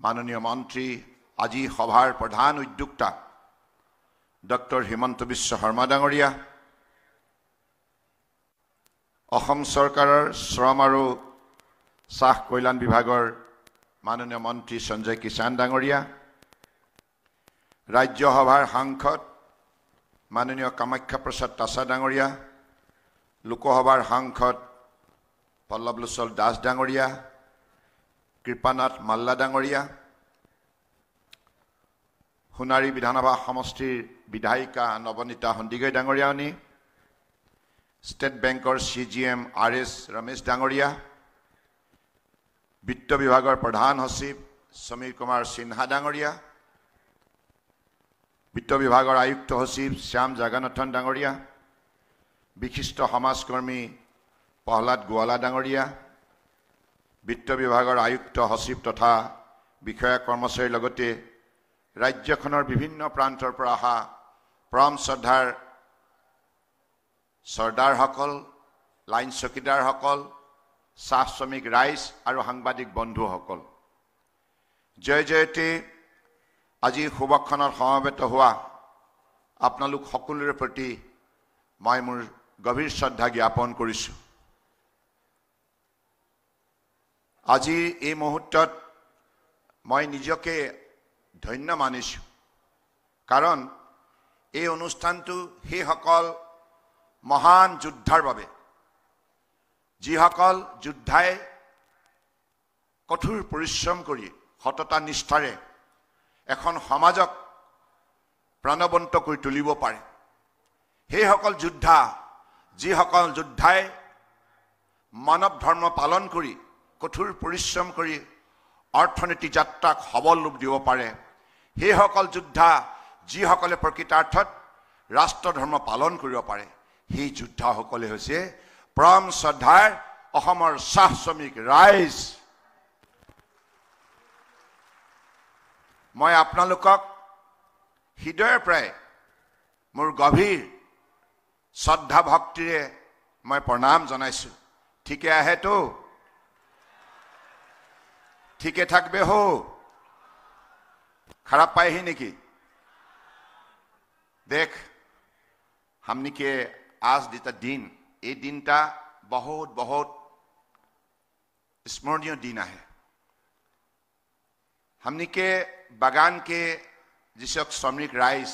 माननीय मंत्री আজি सभार प्रधान उद्योक्ता डॉक्टर हिमंत बिश्व शर्मा डांगरिया অসম सरकाৰৰ श्रम और চাহ কল্যাণ विभागर माननीय मंत्री संजय किसान डांगरिया राज्य सभार सांसद माननीय कामाख्या प्रसाद तासा डांगरिया लोकसभार सांसद पल्लव लोचन दास डांगरिया कृपानाथ माल्ला डांगरिया সোণাৰী विधानसभा समष्टिर विधायिका नवनीता हंदिगय डांगरियानी स्टेट बैंकर CGM RS रमेश डांगरिया वित्त विभागर प्रधान सचिव समीर कुमार सिन्हा डांगरिया वित्त विभागर आयुक्त सचिव श्याम जगन्नाथन डांगरिया विशिष्ट समाजकर्मी प्रहलाद गोवाला डांगरिया वित्त विभागर आयुक्त सचिव तथा विषया कर्मचारीर लगते राज्यखনৰ विभिन्न प्रान्तर পৰা অহা परम श्रद्धार सरदार सकल लाइन चौकीदार सकल चाह श्रमिक राइज और सांबादिक बंधु सकल जय जयते আজি সভাখনত সমবেত হোৱা আপোনালোক সকলোৰে প্ৰতি মই মোৰ গভীৰ শ্ৰদ্ধা জ্ঞাপন কৰিছো। আজি এই মুহূৰ্তত মই নিজকে ধন্য মানিছো कारण এই অনুষ্ঠানটো সেই সকল মহান যোদ্ধাৰ বাবে যিসকল যোদ্ধাই কঠোৰ পৰিশ্ৰম কৰি সততা নিষ্ঠাৰে এখন সমাজক প্ৰাণবন্ত কৰি তুলিব পাৰে সেই সকল যোদ্ধা যিসকল যোদ্ধাই মানৱ ধৰ্ম পালন কৰি কঠোৰ পৰিশ্ৰম কৰি অৰ্থনীতি যাত্ৰাক সবল ৰূপ দিব পাৰে সেই সকল যোদ্ধা যিসকলে প্ৰকৃতাৰ্থত ৰাষ্ট্ৰ ধৰ্ম পালন কৰিব পাৰে সেই যোদ্ধাসকলে হৈছে পৰম শ্ৰদ্ধাৰ অসমৰ চাহ শ্ৰমিক ৰাইজ। মই আপোনালোকক হৃদয়ৰ পৰাই মোৰ গভীৰ শ্ৰদ্ধা ভক্তিৰে মই প্ৰণাম জনাইছো। ঠিকে আহে তো ঠিকে থাকবে হো खराब पाए ही नहीं देख हमने के आज दिता दिन ये दिन ता बहुत बहुत स्मरणीय दिन है। हमने के बागान के जिसक श्रमिक राइज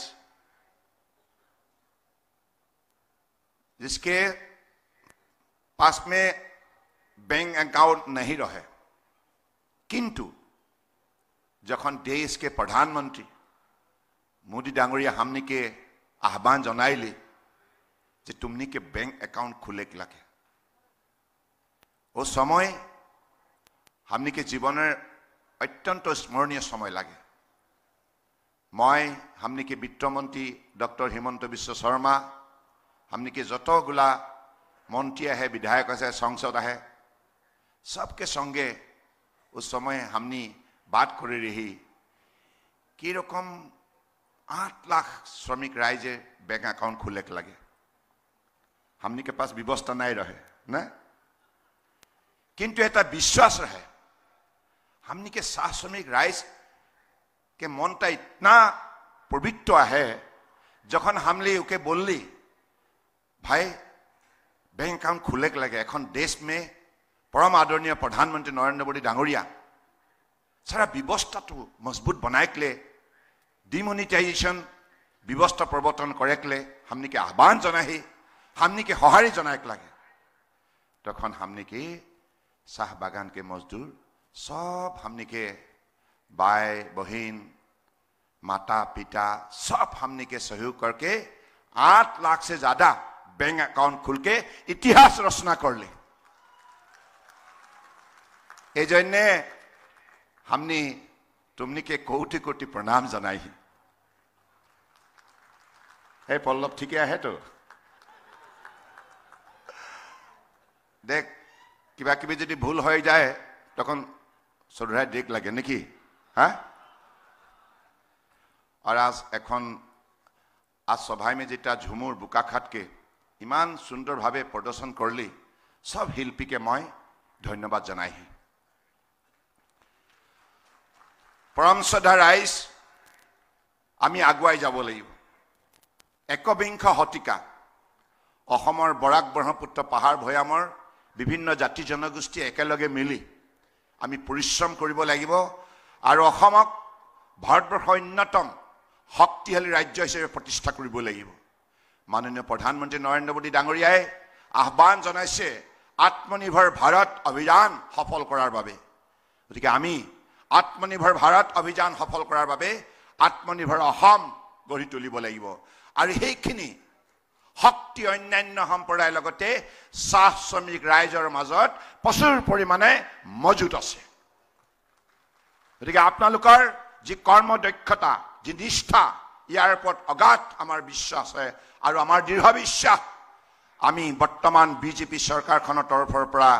जिसके पास में बैंक अकाउंट नहीं रहे किंतु जखन देश के प्रधानमंत्री मोदी डांगरिया हमने के आह्वान जनाइले जे तुमने के बैंक अकाउंट खुले लगे वो समय हमने के जीवन अत्यंत स्मरणीय समय लगे। मैं हमने के वित्त मंत्री डॉक्टर हिमंत बिश्व शर्मा हमने के जतगुला मंत्री है विधायक है संसद है सबके संगे उस समय हमने बात कर रही कि रकम 8 लाख श्रमिक राइजे बैंक अकाउंट खुले लगे हमने के पास व्यवस्था नहीं रहे ना किंतु एटा विश्वास रहे हमने के चाह श्रमिक राइज के मनटा इतना पवित्र है जखन हमले उके बोलली भाई बैंक अकाउंट खुले लगे एखन देश में परम आदरणीय प्रधानमंत्री नरेंद्र मोदी डांगरिया सारा व्यवस्था तो मजबूत बनाए डिमोनिटाइजेशन व्यवस्था प्रवर्तन करे हमने के आह्वान जनाई हमने के सहारी जनाए लगे तखन हमने के चाह बागान के मजदूर सब हमने के बाय बहन माता पिता सब हमने के सहयोग करके 8 लाख से ज्यादा बैंक अकाउंट खुल के इतिहास रचना कर ले। एजन्य हमने तुमने के कोटि कोटि प्रणाम जनाई है पल्लव ठीक है तो देख किबा किबि यदि भूल हो जाए तखन सदुराय देख लगे नेकी हाँ और आज एखन आज सभा में जेटा झुमुर बुकाखाट के इमान सुंदर भावे प्रदर्शन करली सब शिल्पी के मैं धन्यवाद जनाई। পৰমশ্ৰদ্ধা ৰাইজ, আমি আগুৱাই যাব লাগিব। একবিংশ শতিকা অসমৰ বৰাক ব্ৰহ্মপুত্ৰ পাহাৰ ভৈয়ামৰ বিভিন্ন জাতি জনগোষ্ঠী একেলগে মিলি আমি পৰিশ্ৰম কৰিব লাগিব আৰু অসমক ভাৰতবৰ্ষৰ অন্যতম শক্তিশালী ৰাজ্য হিচাপে প্ৰতিষ্ঠা কৰিব লাগিব। মাননীয় প্ৰধানমন্ত্ৰী নৰেন্দ্ৰ মোদী ডাঙৰীয়াই আহ্বান জনাইছে আত্মনিৰ্ভৰ ভাৰত অভিযান সফল কৰাৰ বাবে। গতিকে আমি আত্মনিৰ্ভৰ ভাৰত অভিযান সফল কৰাৰ বাবে আত্মনিৰ্ভৰ অসম গঢ়ি তুলিব লাগিব। আৰু সেইখিনি শক্তি অন্যান্য সম্প্ৰদায়ৰ লগতে চাহ শ্ৰমিক ৰাইজৰ মাজত প্ৰচুৰ পৰিমাণে মজুত আছে। গতিকে আপোনালোকৰ যি কৰ্মদক্ষতা, যি নিষ্ঠা, ইয়াৰ ওপৰত অগাধ আমাৰ বিশ্বাস আছে আৰু আমাৰ দৃঢ় বিশ্বাস আমি বৰ্তমান বিজেপি চৰকাৰখনৰ তৰফৰ পৰা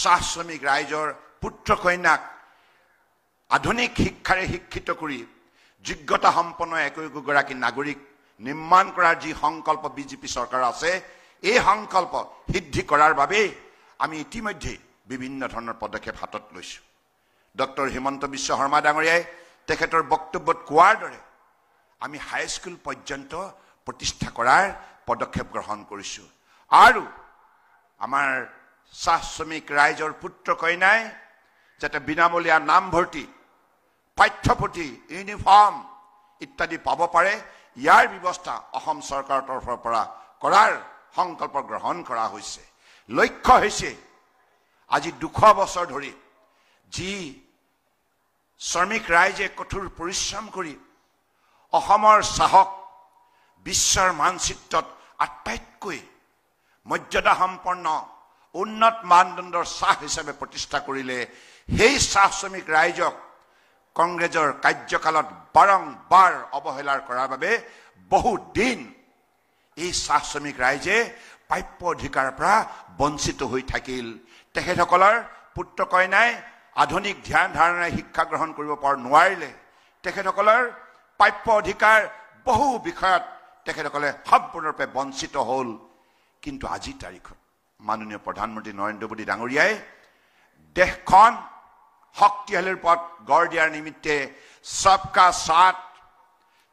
চাহ শ্ৰমিক ৰাইজৰ পুত্ৰ কন্যাক আধুনিক শিক্ষাৰে শিক্ষিত কৰি যোগ্যতা সম্পন্ন একোগৰাকী নাগৰিক নিৰ্মাণ কৰাৰ যি সংকল্প বিজেপি চৰকাৰ আছে, এই সংকল্প সিদ্ধি কৰাৰ বাবে আমি ইতিমধ্যে বিভিন্ন ধৰণৰ পদক্ষেপ হাতত লৈছোঁ। ডক্টৰ হিমন্ত বিশ্ব শৰ্মা ডাঙৰীয়াই তেখেতৰ বক্তব্যত কোৱাৰ দৰে আমি হাইস্কুল পৰ্যন্ত প্ৰতিষ্ঠা কৰাৰ পদক্ষেপ গ্ৰহণ কৰিছোঁ আৰু আমাৰ চাহ শ্ৰমিক ৰাইজৰ পুত্ৰ কন্যাই যাতে বিনামূলীয়া নামভৰ্তি, পাঠ্যপুথি, ইউনিফৰ্ম ইত্যাদি পাব পাৰে, ইয়াৰ ব্যৱস্থা অসম চৰকাৰৰ তৰফৰ পৰা কৰাৰ সংকল্প গ্ৰহণ কৰা হৈছে। লক্ষ্য হৈছে আজি 200 বছৰ ধৰি যি শ্ৰমিক ৰাইজে কঠোৰ পৰিশ্ৰম কৰি অসমৰ চাহক বিশ্বৰ মানচিত্ৰত আটাইতকৈ মৰ্যাদা সম্পন্ন উন্নত মানদণ্ডৰ চাহ হিচাপে প্ৰতিষ্ঠা কৰিলে, সেই চাহ শ্ৰমিক ৰাইজক কংগ্ৰেছৰ কাৰ্যকালত বাৰংবাৰ অৱহেলাৰ কৰাৰ বাবে বহু দিন এই চাহ শ্ৰমিক ৰাইজে প্ৰাপ্য অধিকাৰৰ পৰা বঞ্চিত হৈ থাকিল। তেখেতসকলৰ পুত্ৰ কন্যাই আধুনিক ধ্যান ধাৰণাৰে শিক্ষা গ্ৰহণ কৰিব নোৱাৰিলে। তেখেতসকলৰ প্ৰাপ্য অধিকাৰ বহু বিষয়ত তেখেতসকলে সম্পূৰ্ণৰূপে বঞ্চিত হ'ল। কিন্তু আজিৰ তাৰিখত মাননীয় প্ৰধানমন্ত্ৰী নৰেন্দ্ৰ মোদী ডাঙৰীয়াই দেশখন শক্তিশালী ৰূপত গঢ় দিয়াৰ নিমিত্তে সবকা সাথ,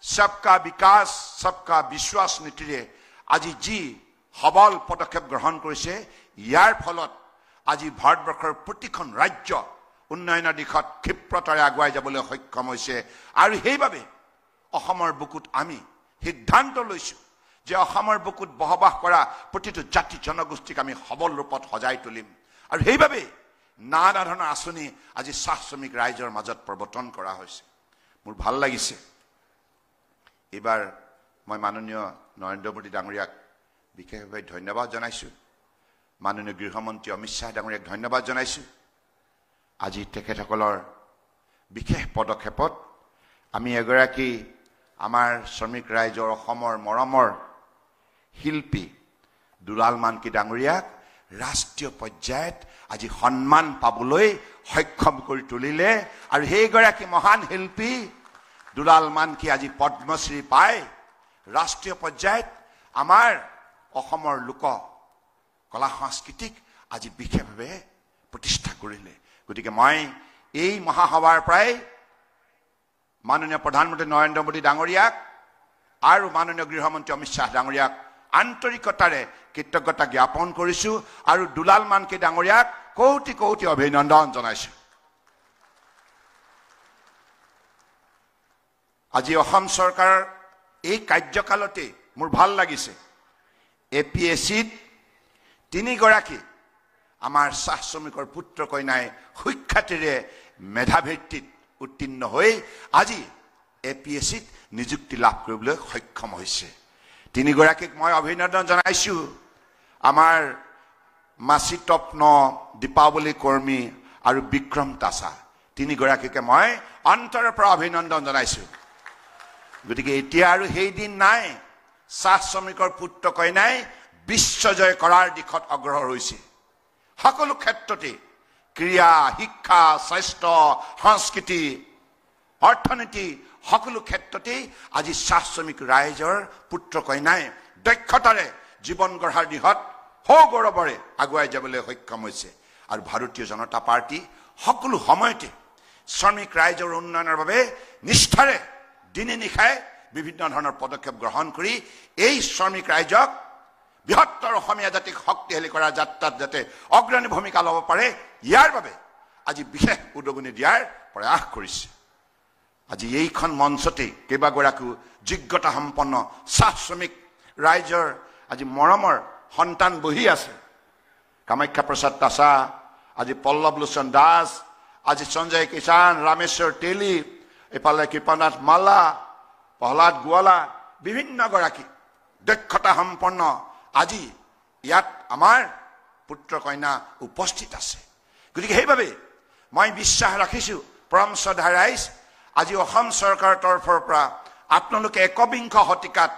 সবকা বিকাশ, সবকা বিশ্বাস নীতিৰে আজি যি সবল পদক্ষেপ গ্ৰহণ কৰিছে, ইয়াৰ ফলত আজি ভাৰতবৰ্ষৰ প্ৰতিখন ৰাজ্য উন্নয়নৰ দিশত ক্ষিপ্ৰতাৰে আগুৱাই যাবলৈ সক্ষম হৈছে। আৰু সেইবাবে অসমৰ বুকুত আমি সিদ্ধান্ত লৈছোঁ যে অসমৰ বুকুত বসবাস কৰা প্ৰতিটো জাতি জনগোষ্ঠীক আমি সবল ৰূপত সজাই তুলিম। আৰু সেইবাবে নানা ধৰণৰ আঁচনি আজি চাহ শ্ৰমিক ৰাইজৰ মাজত প্ৰৱৰ্তন কৰা হৈছে। মোৰ ভাল লাগিছে, এইবাৰ মই মাননীয় নৰেন্দ্ৰ মোদী ডাঙৰীয়াক বিশেষভাৱে ধন্যবাদ জনাইছোঁ, মাননীয় গৃহমন্ত্ৰী অমিত শ্বাহ ডাঙৰীয়াক ধন্যবাদ জনাইছোঁ। আজি তেখেতসকলৰ বিশেষ পদক্ষেপত আমি এগৰাকী আমাৰ শ্ৰমিক ৰাইজৰ অসমৰ মৰমৰ শিল্পী দুলাল মানকি ডাঙৰীয়াক ৰাষ্ট্ৰীয় পৰ্যায়ত আজি সন্মান পাবলৈ সক্ষম কৰি তুলিলে। আৰু সেইগৰাকী মহান শিল্পী দুলাল মানকি আজি পদ্মশ্ৰী পাই ৰাষ্ট্ৰীয় পৰ্যায়ত আমাৰ অসমৰ লোক কলা সংস্কৃতিক আজি বিশেষভাৱে প্ৰতিষ্ঠা কৰিলে। গতিকে মই এই মহাসভাৰ পৰাই মাননীয় প্ৰধানমন্ত্ৰী নৰেন্দ্ৰ মোদী ডাঙৰীয়াক আৰু মাননীয় গৃহমন্ত্ৰী অমিত শ্বাহ ডাঙৰীয়াক আন্তৰিকতাৰে কৃতজ্ঞতা জ্ঞাপন কৰিছোঁ আৰু দুলাল মানকি ডাঙৰীয়াক কোটি কোটি অভিনন্দন জনাইছোঁ। আজি অসম চৰকাৰৰ এই কাৰ্যকালতে মোৰ ভাল লাগিছে, APSCত 3 গৰাকী আমাৰ চাহ শ্ৰমিকৰ পুত্ৰ কন্যাই সুখ্যাতিৰে মেধাভিত্তিত উত্তীৰ্ণ হৈ আজি APSCত নিযুক্তি লাভ কৰিবলৈ সক্ষম হৈছে। 3 গৰাকীক মই অভিনন্দন জনাইছোঁ। আমাৰ মাচি তপ্ন, দীপাৱলী কৰ্মী আৰু বিক্ৰম তাছা 3 গৰাকীকে মই অন্তৰৰ পৰা অভিনন্দন জনাইছোঁ। গতিকে এতিয়া আৰু সেই দিন নাই, চাহ শ্ৰমিকৰ পুত্ৰ কন্যাই বিশ্বজয় কৰাৰ দিশত অগ্ৰসৰ হৈছে। সকলো ক্ষেত্ৰতে ক্ৰীড়া, শিক্ষা, স্বাস্থ্য, সংস্কৃতি, অৰ্থনীতি সকলো ক্ষেত্ৰতে আজি চাহ শ্ৰমিক ৰাইজৰ পুত্ৰ কন্যাই দক্ষতাৰে জীৱন গঢ়াৰ দিশত সগৌৰৱৰে আগুৱাই যাবলৈ সক্ষম হৈছে। আৰু ভাৰতীয় জনতা পাৰ্টি সকলো সময়তে শ্ৰমিক ৰাইজৰ উন্নয়নৰ বাবে নিষ্ঠাৰে দিনে নিশাই বিভিন্ন ধৰণৰ পদক্ষেপ গ্ৰহণ কৰি এই শ্ৰমিক ৰাইজক বৃহত্তৰ অসমীয়া জাতিক শক্তিশালী কৰাৰ যাত্ৰাত যাতে অগ্ৰণী ভূমিকা ল'ব পাৰে, ইয়াৰ বাবে আজি বিশেষ উদগনি দিয়াৰ প্ৰয়াস কৰিছে। আজি এইখন মঞ্চতে কেইবাগৰাকীও যোগ্যতা সম্পন্ন চাহ শ্ৰমিক ৰাইজৰ আজি মৰমৰ সন্তান বহি আছে। কামাখ্যা প্ৰসাদ তাছা, আজি পল্লৱ লোচন দাস, আজি সঞ্জয় কিষাণ, ৰামেশ্বৰ তেলী, এফালে কৃপানাথ মাল্লা, প্ৰহ্লাদ গোৱালা, বিভিন্ন গৰাকী দক্ষতা সম্পন্ন আজি ইয়াত আমাৰ পুত্ৰ কন্যা উপস্থিত আছে। গতিকে সেইবাবে মই বিশ্বাস ৰাখিছোঁ পৰম শ্ৰদ্ধা ৰাইজ, আজি অসম চৰকাৰৰ তৰফৰ পৰা আপোনালোকে একবিংশ শতিকাত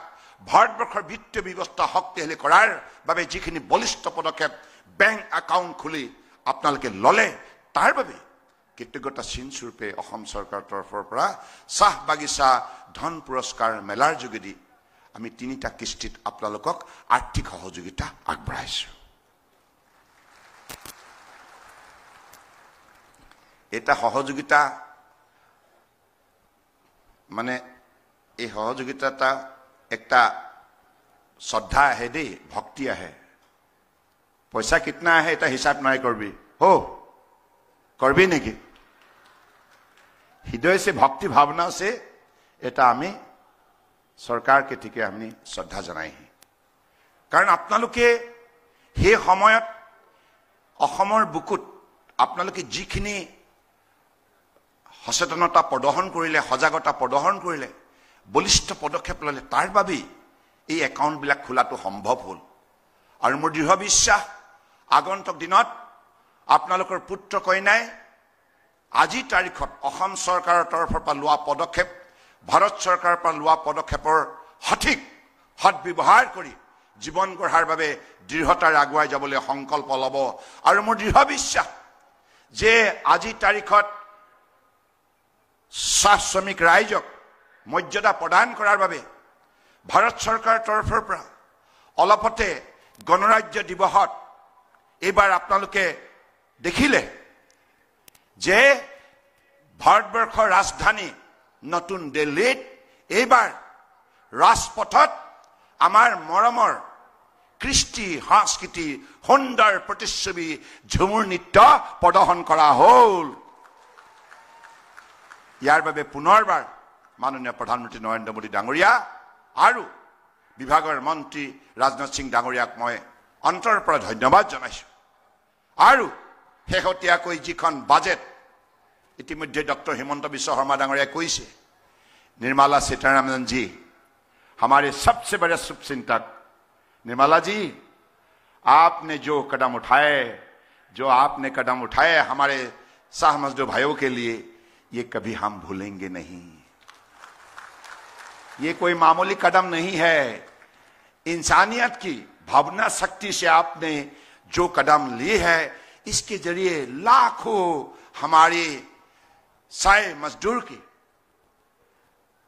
ভাৰতবৰ্ষৰ বিত্তীয় ব্যৱস্থা শক্তিশালী কৰাৰ বাবে যিখিনি বলিষ্ঠ পদক্ষেপ বেংক একাউণ্ট খুলি আপোনালোকে ল'লে, তাৰ বাবে কৃতজ্ঞতা চিনস্বৰূপে অসম চৰকাৰৰ তৰফৰ পৰা চাহ বাগিচা ধন পুৰস্কাৰ মেলাৰ যোগেদি আমি 3টা কিস্তিত আপোনালোকক আৰ্থিক সহযোগিতা আগবঢ়াইছোঁ। এটা সহযোগিতা মানে এই সহযোগিতা একটা শ্ৰদ্ধা আহে দেই, ভক্তি আহে। পইচা কিতনা আহে এটা হিচাপ নাই করবি, हो करबी নেকি? हृदय से भक्ति भावना से এটা আমি सरकार के ठीक আমি শ্ৰদ্ধা জনাই। কাৰণ আপোনালোকে সেই সময়ত অসমৰ বুকুত আপোনালোকে যিখিনি সচেতনতা প্ৰদৰ্শন কৰিলে, সজাগতা প্ৰদৰ্শন কৰিলে, বলিষ্ঠ পদক্ষেপ ল'লে, তাৰ বাবে এই একাউণ্টবিলাক খোলাটো সম্ভৱ হ'ল। আৰু মোৰ দৃঢ় বিশ্বাস আগন্তুক দিনত আপোনালোকৰ পুত্ৰ কন্যাই আজিৰ তাৰিখত অসম চৰকাৰৰ তৰফৰ পৰা লোৱা পদক্ষেপ, ভাৰত চৰকাৰৰ পৰা লোৱা পদক্ষেপৰ সঠিক সৎব্যৱহাৰ কৰি জীৱন গঢ়াৰ বাবে দৃঢ়তাৰে আগুৱাই যাবলৈ সংকল্প ল'ব। আৰু মোৰ দৃঢ় বিশ্বাস যে আজিৰ তাৰিখত চাহ শ্ৰমিক ৰাইজক মৰ্যাদা প্ৰদান কৰাৰ বাবে ভাৰত চৰকাৰৰ তৰফৰ পৰা অলপতে গণৰাজ্য দিৱসত এইবাৰ আপোনালোকে দেখিলে যে ভাৰতবৰ্ষৰ ৰাজধানী নতুন দিল্লীত এইবাৰ ৰাজপথত আমাৰ মৰমৰ কৃষ্টি সংস্কৃতি সুন্দৰ প্ৰতিচ্ছবি ঝুমুৰ নৃত্য প্ৰদৰ্শন কৰা হ'ল। ইয়াৰ বাবে পুনৰবাৰ মাননীয় প্ৰধানমন্ত্ৰী নৰেন্দ্ৰ মোদী ডাঙৰীয়া আৰু বিভাগৰ মন্ত্ৰী ৰাজনাথ সিং ডাঙৰীয়াক মই অন্তৰৰ পৰা ধন্যবাদ জনাইছোঁ। আৰু শেহতীয়াকৈ যিখন বাজেট ইতিমধ্যে ডক্টৰ হিমন্ত বিশ্ব শৰ্মা ডাঙৰীয়াই কৈছে, निर्मला सीतारमण जी हमारे सबसे बड़े शुभचिंतक, निर्मला जी आपने जो कदम उठाए हमारे शाह मजदूर भाइयों के लिए, ये कभी हम भूलेंगे नहीं। ये कोई मामूली कदम नहीं है। इंसानियत की भावना शक्ति से आपने जो कदम लिए है, इसके जरिए लाखों हमारे साए मजदूर की,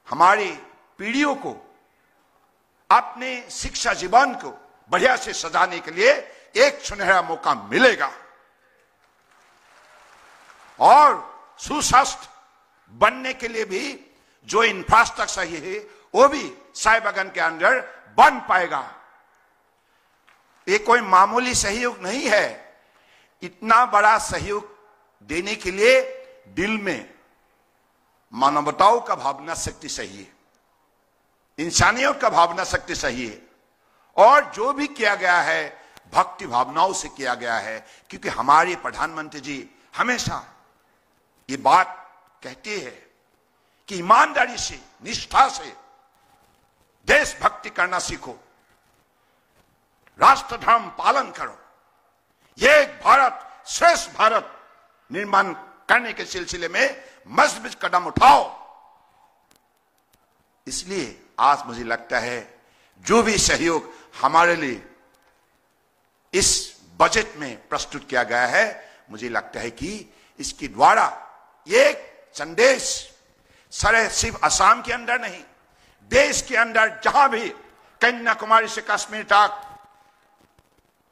हमारी पीढ़ियों को अपने शिक्षा जीवन को बढ़िया से सजाने के लिए एक सुनहरा मौका मिलेगा। और सुस्वस्थ बनने के लिए भी जो इंफ्रास्ट्रक्चर है वो भी साय बागान के अंदर बन पाएगा। ये कोई मामूली सहयोग नहीं है। इतना बड़ा सहयोग देने के लिए दिल में मानवताओं का भावना शक्ति चाहिए, इंसानियत का भावना शक्ति चाहिए, और जो भी किया गया है भक्ति भावनाओं से किया गया है। क्योंकि हमारे प्रधानमंत्री जी हमेशा ये बात कहते हैं कि ईमानदारी से, निष्ठा से देशभक्ति करना सीखो, राष्ट्र धर्म पालन करो, एक भारत श्रेष्ठ भारत निर्माण करने के सिलसिले में मजबूत कदम उठाओ। इसलिए आज मुझे लगता है जो भी सहयोग हमारे लिए इस बजट में प्रस्तुत किया गया है, मुझे लगता है कि इसके द्वारा एक संदेश सारे सिर्फ असम के अंदर नहीं, देश के अंदर जहां भी कन्याकुमारी से कश्मीर तक,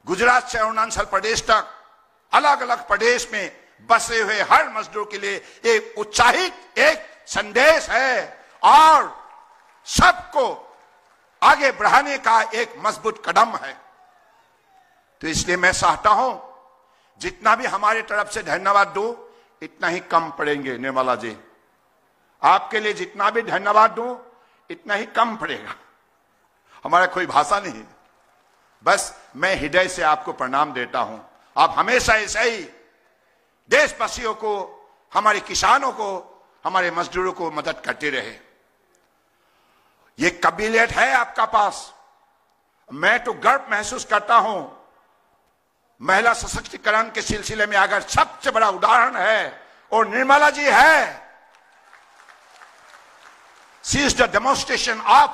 गुजरात से अरुणाचल प्रदेश तक, अलग अलग प्रदेश में बसे हुए हर मजदूर के लिए एक उत्साहित एक संदेश है और सबको आगे बढ़ाने का एक मजबूत कदम है। तो इसलिए मैं चाहता हूं जितना भी हमारे तरफ से धन्यवाद दूं इतना ही कम पड़ेंगे। निर्मला जी, आपके लिए जितना भी धन्यवाद दूं इतना ही कम पड़ेगा। हमारा कोई भाषा नहीं, बस मैं हृदय से आपको प्रणाम देता हूं। आप हमेशा ऐसे ही देशवासियों को, हमारे किसानों को, हमारे मजदूरों को मदद करते रहे। ये काबिलियत है आपका पास। मैं तो गर्व महसूस करता हूं। महिला सशक्तिकरण के सिलसिले में अगर सबसे बड़ा उदाहरण है और निर्मला जी है। She is the demonstration of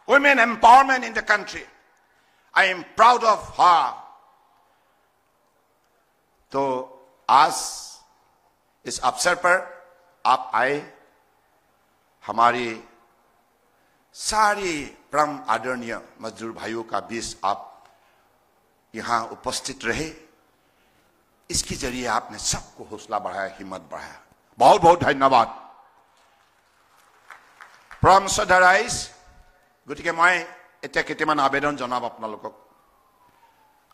women empowerment in the country. I am proud of her. तो आज इस अवसर पर आप आए, हमारी सारी परम आदरणीय मजदूर भाइयों का बीच आप यहां उपस्थित रहे। इसके जरिए आपने सबको हौसला बढ़ाया, हिम्मत बढ़ाया। बहुत बहुत धन्यवाद। परम श्रद्धा राइज, गतिके मैं এতিয়া কেইটামান আবেদন জনাব আপোনালোকক।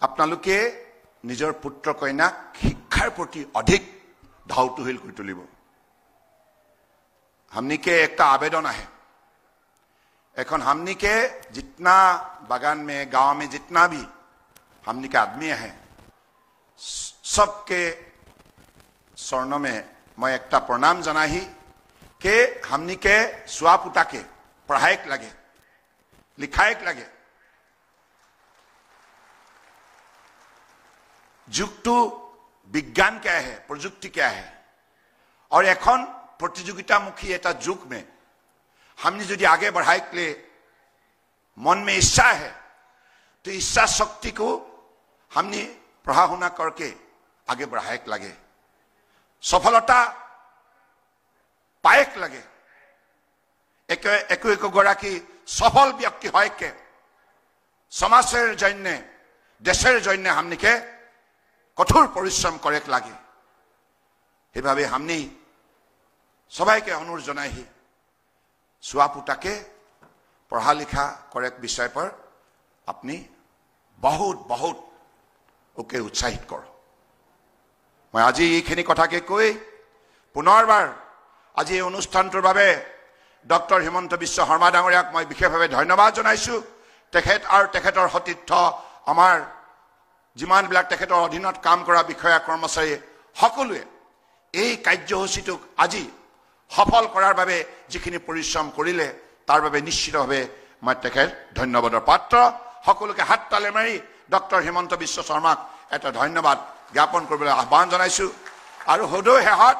আপোনালোকে নিজৰ পুত্ৰ কন্যাক শিক্ষাৰ প্ৰতি অধিক ধাউতিশীল কৰি তুলিব। हमनी के एक आवेदन है। এখন हमनी के जितना बागान में, गांव में जितना भी हमनी के आदमी है, सबके स्वर्ण में मैं एक प्रणाम जनाही कि हमनी के सुआ पुता के पढ़ाएक लगे, लिखाएक लगे। जुगटू विज्ञान क्या है, प्रजुक्ति क्या है, और एखन प्रतियोगितामुखी एटा जुग में हमने यदि आगे बढ़ाए के लिए मन में इच्छा है तो इच्छा शक्ति को हमने पढ़ा होना करके आगे बढ़ाए लगे, सफलता पाएक लगे। एक गराकी सफल व्यक्ति है के समाजের জন্য, देशের জন্য हमने के कठोर परिश्रम करेक लगे। সেইভাবে हमने सबाई के अनुरोध जनाई चुआ पुता के पढ़ा लिखा करेक विषय पर अपनी बहुत बहुत ओके उत्साहित करो। मैं आज ये कथा के कई पुनर्बार आज ये अनुष्ठानटोर बारे डॉक्टर हिमंत बिश्व शर्मा डांगरियाक मैं विशेषभावे धन्यवाद जनाइछु। तेखेत और तेखेतर सतीर्थ आमार जिमान बिलाक तेखेतर अधीनत काम करा विषया कर्मचारी सकलोए এই কাৰ্যসূচীটোক আজি সফল কৰাৰ বাবে যিখিনি পৰিশ্ৰম কৰিলে তাৰ বাবে নিশ্চিতভাৱে মই তেখেত ধন্যবাদৰ পাত্ৰ। সকলোকে হাত তালে মাৰি ডক্টৰ হিমন্ত বিশ্ব শৰ্মাক এটা ধন্যবাদ জ্ঞাপন কৰিবলৈ আহ্বান জনাইছো। আৰু সদৌ শেষত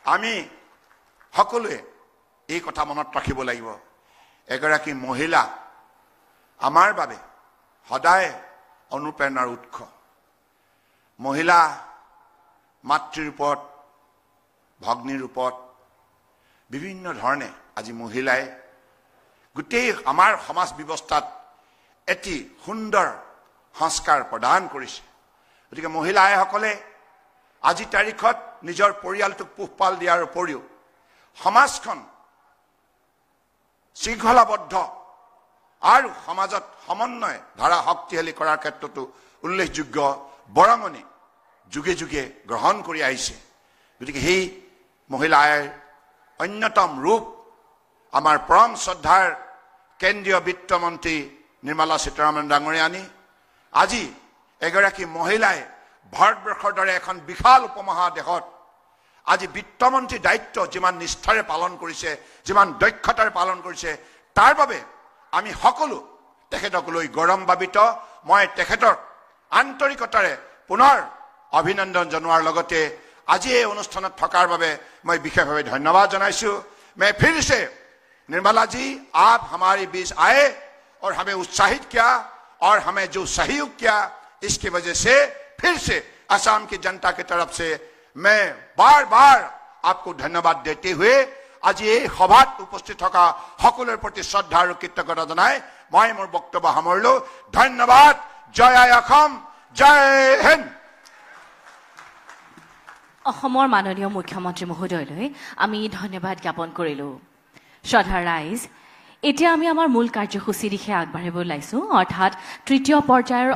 আমি সকলোৱে এই কথা মনত ৰাখিব লাগিব, এগৰাকী মহিলা আমাৰ বাবে সদায় অনুপ্ৰেৰণাৰ উৎস। মহিলা मातृ रूपत, भग्नी रूपत विभिन्न धरणे आज महिलाए गोटे आमार समाज व्यवस्थात एटी सुंदर संस्कार प्रदान करिছে। गतिके महिलाए सकले আজি तारिखत निजर परियालटुक पोहपाल दियार उपरिও समाजखन शृंखलाबद्ध और समाजत समन्वय धारा शक्तिशाली करार क्षेत्रतो उल्लेखयोग्य बरंगनी जुगे जुगे ग्रहण कर आइছে। गतिके সেই महिलार अन्यतम रूप आमार परम श्रद्धार केंद्रीय वित्त मंत्री निर्मला सीतारामन डांगरियानी আজি एगराकी महिलाए भारतवर्षर दरे एखन विशाल उपमहादेशत আজি वित्तमंत्री दायित्व जिमान निष्ठारे पालन करिছে, जिमान दक्षतारे पालन करिছে, तार बारे आमी सकलो तेखेतक লৈ गौरवान्वित। मैं तेखेतर आंतरिकतारे पुनर अभिनंदन जनवार लगते आज ये अनुष्ठान थकार बारे मैं विशेषभावे धन्यवाद जनाइछु। मैं फिर से निर्मला जी, आप हमारे बीच आए और हमें उत्साहित किया और हमें जो सहयोग किया, इसकी वजह से फिर से असम की जनता की तरफ से मैं बार बार आपको धन्यवाद देते हुए आज ये सभात उपस्थित थका सकलोर प्रति श्रद्धा और कृतज्ञता जनाई मैं मोर बक्तव्य सामरिलो। धन्यवाद। जय असम, जय हिंद। অসমৰ মাননীয় মুখ্যমন্ত্ৰী মহোদয়লৈ আমি ধন্যবাদ জ্ঞাপন কৰিলোঁ। শ্ৰদ্ধাৰ ৰাইজ, এতিয়া আমি আমাৰ মূল কাৰ্যসূচী দিশে আগবাঢ়িব ওলাইছোঁ, অৰ্থাৎ তৃতীয় পৰ্যায়ৰ